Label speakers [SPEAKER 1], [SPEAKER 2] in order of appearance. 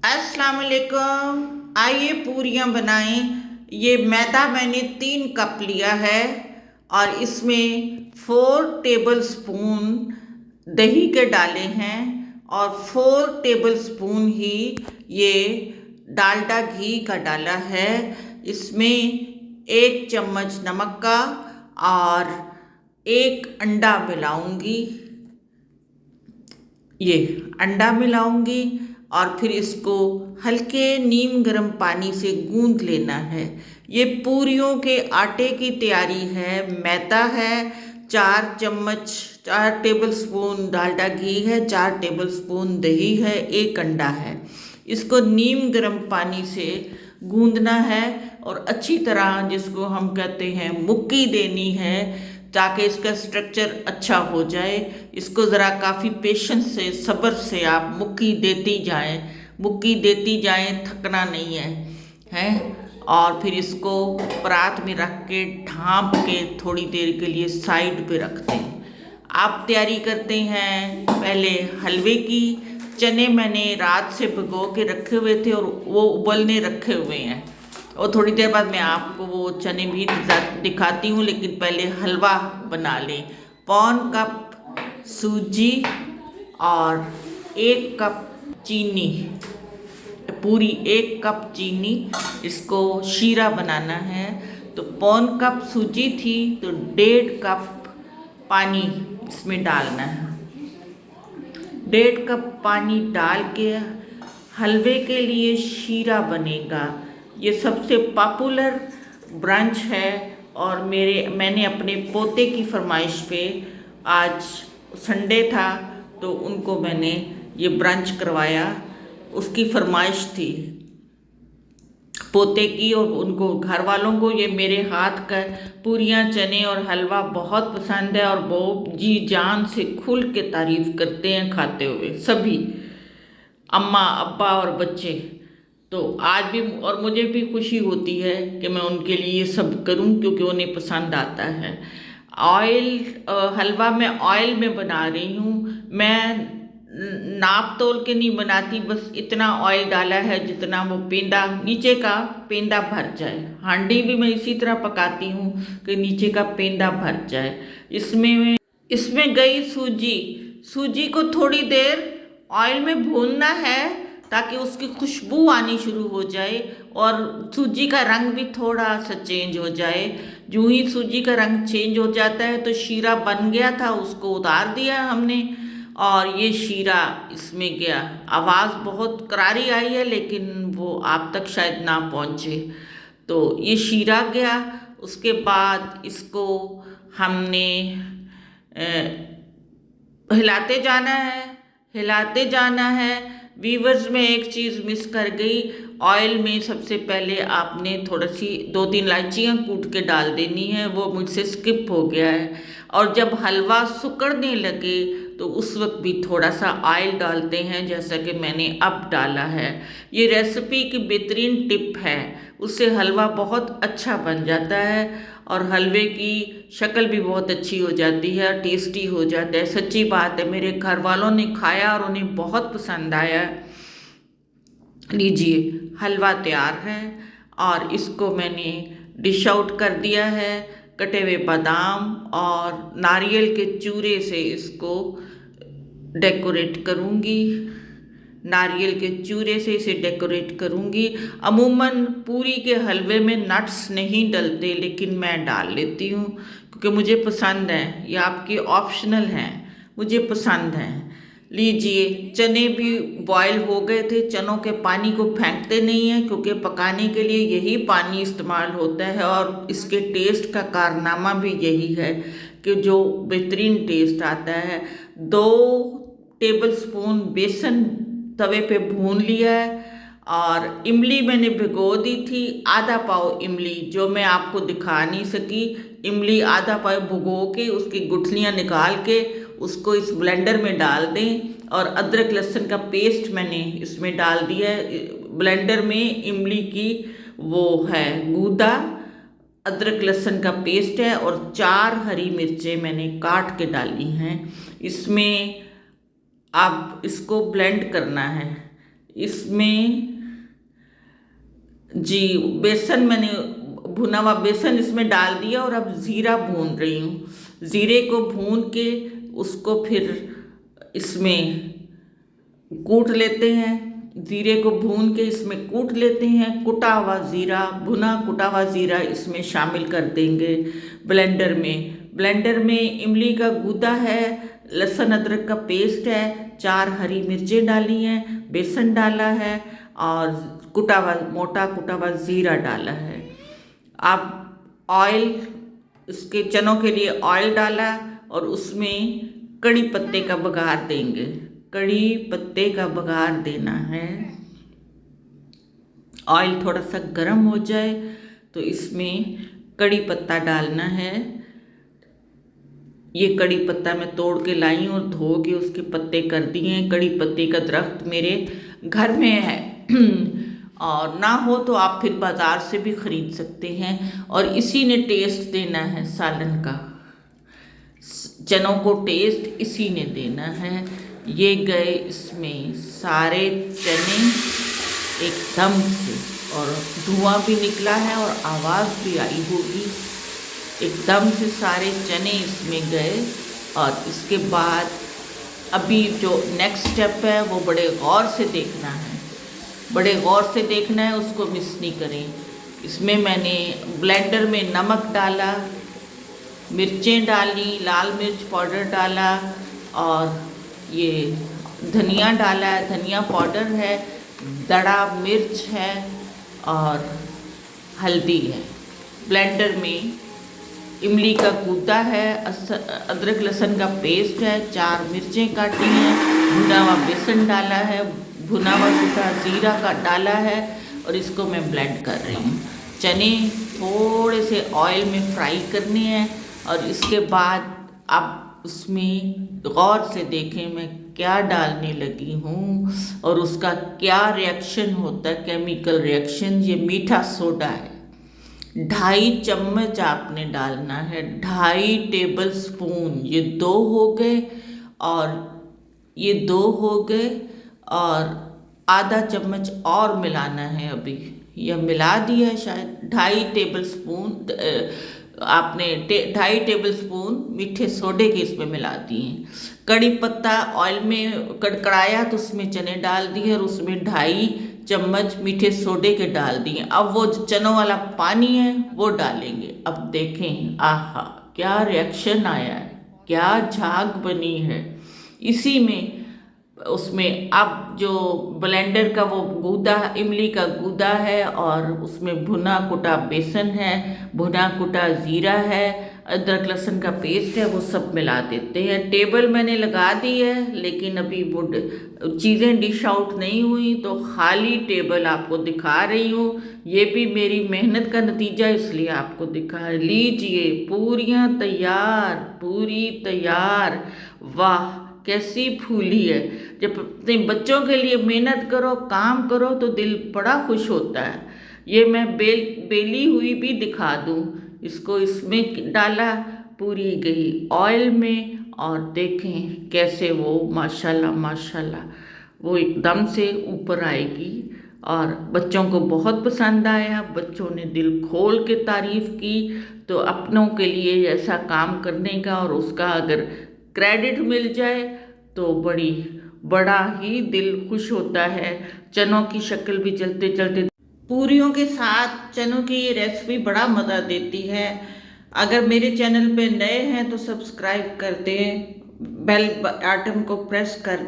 [SPEAKER 1] अस्सलाम वालेकुम। आइए पूरियां बनाएं। ये मैदा मैंने 3 कप लिया है और इसमें 4 टेबल स्पून दही के डाले हैं और 4 टेबल स्पून ही ये डालडा घी का डाला है। इसमें 1 चम्मच नमक का और 1 अंडा मिलाऊंगी। ये अंडा मिलाऊंगी और फिर इसको हल्के नीम गर्म पानी से गूंद लेना है। ये पूरियों के आटे की तैयारी है। मैदा है 4 चम्मच, 4 टेबल स्पून डालडा घी है, 4 टेबल स्पून दही है, 1 अंडा है। इसको नीम गर्म पानी से गूंदना है और अच्छी तरह, जिसको हम कहते हैं मुक्की देनी है, ताकि इसका स्ट्रक्चर अच्छा हो जाए। इसको ज़रा काफ़ी पेशेंस से, सब्र से आप मुक्की देती जाएं, थकना नहीं है। और फिर इसको परात में रख के ढाँप के थोड़ी देर के लिए साइड पे रखते हैं। आप तैयारी करते हैं पहले हलवे की। चने मैंने रात से भिगो के रखे हुए थे और वो उबलने रखे हुए हैं, और थोड़ी देर बाद मैं आपको वो चने भी दिखाती हूँ, लेकिन पहले हलवा बना लें। 1 कप सूजी और 1 कप चीनी, पूरी 1 कप चीनी, इसको शीरा बनाना है। तो 1 कप सूजी थी तो 1.5 कप पानी इसमें डालना है। 1.5 कप पानी डाल के हलवे के लिए शीरा बनेगा। ये सबसे पॉपुलर ब्रंच है और मैंने अपने पोते की फरमाइश पे, आज संडे था तो उनको मैंने ये ब्रंच करवाया। उसकी फरमाइश थी पोते की, और उनको, घर वालों को ये मेरे हाथ का पूरियाँ, चने और हलवा बहुत पसंद है और वो जी जान से खुल के तारीफ़ करते हैं खाते हुए सभी, अम्मा, अब्बा और बच्चे। तो आज भी, और मुझे भी खुशी होती है कि मैं उनके लिए ये सब करूं, क्योंकि उन्हें पसंद आता है। हलवा मैं ऑयल में बना रही हूँ। मैं नाप तोल के नहीं बनाती, बस इतना ऑयल डाला है जितना वो पेंदा, नीचे का पेंदा भर जाए। हांडी भी मैं इसी तरह पकाती हूँ कि नीचे का पेंदा भर जाए। इसमें गई सूजी। सूजी को थोड़ी देर ऑयल में भूनना है ताकि उसकी खुशबू आनी शुरू हो जाए और सूजी का रंग भी थोड़ा सा चेंज हो जाए। जो ही सूजी का रंग चेंज हो जाता है तो शीरा बन गया था, उसको उतार दिया हमने और ये शीरा इसमें गया। आवाज़ बहुत करारी आई है लेकिन वो आप तक शायद ना पहुँचे। तो ये शीरा गया। उसके बाद इसको हमने हिलाते जाना है। वीवर्स में एक चीज़ मिस कर गई। ऑयल में सबसे पहले आपने थोड़ी सी 2-3 इलायचियाँ कूट के डाल देनी है, वो मुझसे स्किप हो गया है। और जब हलवा सुकड़ने लगे तो उस वक्त भी थोड़ा सा ऑयल डालते हैं, जैसा कि मैंने अब डाला है। ये रेसिपी की बेहतरीन टिप है, उससे हलवा बहुत अच्छा बन जाता है और हलवे की शक्ल भी बहुत अच्छी हो जाती है, टेस्टी हो जाता है। सच्ची बात है, मेरे घर वालों ने खाया और उन्हें बहुत पसंद आया। लीजिए, हलवा तैयार है और इसको मैंने डिश आउट कर दिया है। कटे हुए बादाम और नारियल के चूरे से इसको डेकोरेट करूँगी। नारियल के चूरे से इसे डेकोरेट करूँगी। अमूमन पूरी के हलवे में नट्स नहीं डलते, लेकिन मैं डाल लेती हूँ क्योंकि मुझे पसंद है। ये आपके ऑप्शनल हैं, मुझे पसंद हैं। लीजिए, चने भी बॉयल हो गए थे। चनों के पानी को फेंकते नहीं हैं क्योंकि पकाने के लिए यही पानी इस्तेमाल होता है और इसके टेस्ट का कारनामा भी यही है कि जो बेहतरीन टेस्ट आता है। 2 टेबल स्पून बेसन तवे पे भून लिया है और इमली मैंने भिगो दी थी, आधा पाव इमली, जो मैं आपको दिखा नहीं सकी। इमली आधा पाव भिगो के उसकी गुठलियाँ निकाल के उसको इस ब्लेंडर में डाल दें और अदरक लहसुन का पेस्ट मैंने इसमें डाल दिया है। ब्लेंडर में इमली की वो है गूदा, अदरक लहसुन का पेस्ट है और 4 हरी मिर्चें मैंने काट के डाली हैं। इसमें अब इसको ब्लेंड करना है। इसमें जी बेसन मैंने भुना हुआ बेसन इसमें डाल दिया और अब ज़ीरा भून रही हूँ। ज़ीरे को भून के उसको फिर इसमें कूट लेते हैं। ज़ीरे को भून के इसमें कूट लेते हैं। कुटा हुआ ज़ीरा, भुना कुटा हुआ ज़ीरा इसमें शामिल कर देंगे ब्लेंडर में। ब्लेंडर में इमली का गूदा है, लहसुन अदरक का पेस्ट है, 4 हरी मिर्चें डाली हैं, बेसन डाला है और कुटा हुआ मोटा कुटा हुआ ज़ीरा डाला है। अब ऑयल, इसके चनों के लिए ऑयल डाला और उसमें कड़ी पत्ते का बघार देंगे। कड़ी पत्ते का बघार देना है। ऑयल थोड़ा सा गर्म हो जाए तो इसमें कड़ी पत्ता डालना है। ये कड़ी पत्ता मैं तोड़ के लाई और धो के उसके पत्ते कर दिए। कड़ी पत्ते का दरख्त मेरे घर में है और ना हो तो आप फिर बाज़ार से भी ख़रीद सकते हैं। और इसी ने टेस्ट देना है सालन का, चनों को टेस्ट इसी ने देना है। ये गए इसमें सारे चने एकदम से और धुआं भी निकला है और आवाज़ भी आई होगी। एकदम से सारे चने इसमें गए और इसके बाद अभी जो नेक्स्ट स्टेप है वो बड़े गौर से देखना है। बड़े गौर से देखना है, उसको मिस नहीं करें। इसमें मैंने ब्लेंडर में नमक डाला, मिर्चें डाली, लाल मिर्च पाउडर डाला और ये धनिया डाला है, धनिया पाउडर है, दड़ा मिर्च है और हल्दी है। ब्लेंडर में इमली का गूदा है, अदरक लहसुन का पेस्ट है, 4 मिर्चें काटी हैं, भुना हुआ बेसन डाला है, भुना हुआ सूखा ज़ीरा का डाला है और इसको मैं ब्लेंड कर रही हूँ। चने थोड़े से ऑयल में फ्राई करने हैं और इसके बाद अब उसमें गौर से देखें मैं क्या डालने लगी हूँ और उसका क्या रिएक्शन होता है, केमिकल रिएक्शन। ये मीठा सोडा है, 2.5 चम्मच आपने डालना है, 2.5 टेबल स्पून। ये 2 हो गए और ये 2 हो गए और आधा चम्मच और मिलाना है। अभी यह मिला दिया है शायद। 2.5 टेबल स्पून आपने 2.5 टेबल स्पून मीठे सोडे के इसमें मिला दिए। कड़ी पत्ता ऑयल में कड़कड़ाया तो उसमें चने डाल दिए और उसमें 2.5 चम्मच मीठे सोडे के डाल दिए। अब वो जो चनों वाला पानी है वो डालेंगे। अब देखें, आहा क्या रिएक्शन आया है, क्या झाग बनी है। इसी में उसमें अब जो ब्लेंडर का वो गूदा, इमली का गूदा है और उसमें भुना कुटा बेसन है, भुना कुटा ज़ीरा है, अदरक लहसुन का पेस्ट है, वो सब मिला देते हैं। टेबल मैंने लगा दी है लेकिन अभी वो चीज़ें डिश आउट नहीं हुई तो खाली टेबल आपको दिखा रही हूँ। ये भी मेरी मेहनत का नतीजा, इसलिए आपको दिखा। लीजिए पूरियाँ तैयार, पूरी तैयार। वाह कैसी फूली है। जब अपने बच्चों के लिए मेहनत करो, काम करो तो दिल बड़ा खुश होता है। ये मैं बेली हुई भी दिखा दूँ। इसको इसमें डाला, पूरी गई ऑयल में और देखें कैसे वो माशाल्लाह माशाल्लाह वो एकदम से ऊपर आएगी। और बच्चों को बहुत पसंद आया, बच्चों ने दिल खोल के तारीफ़ की। तो अपनों के लिए ऐसा काम करने का और उसका अगर क्रेडिट मिल जाए तो बड़ा ही दिल खुश होता है। चनों की शक्ल भी चलते चलते पूरियों के साथ चनों की ये रेसिपी बड़ा मज़ा देती है। अगर मेरे चैनल पे नए हैं तो सब्सक्राइब कर दें, बेल आइटम को प्रेस कर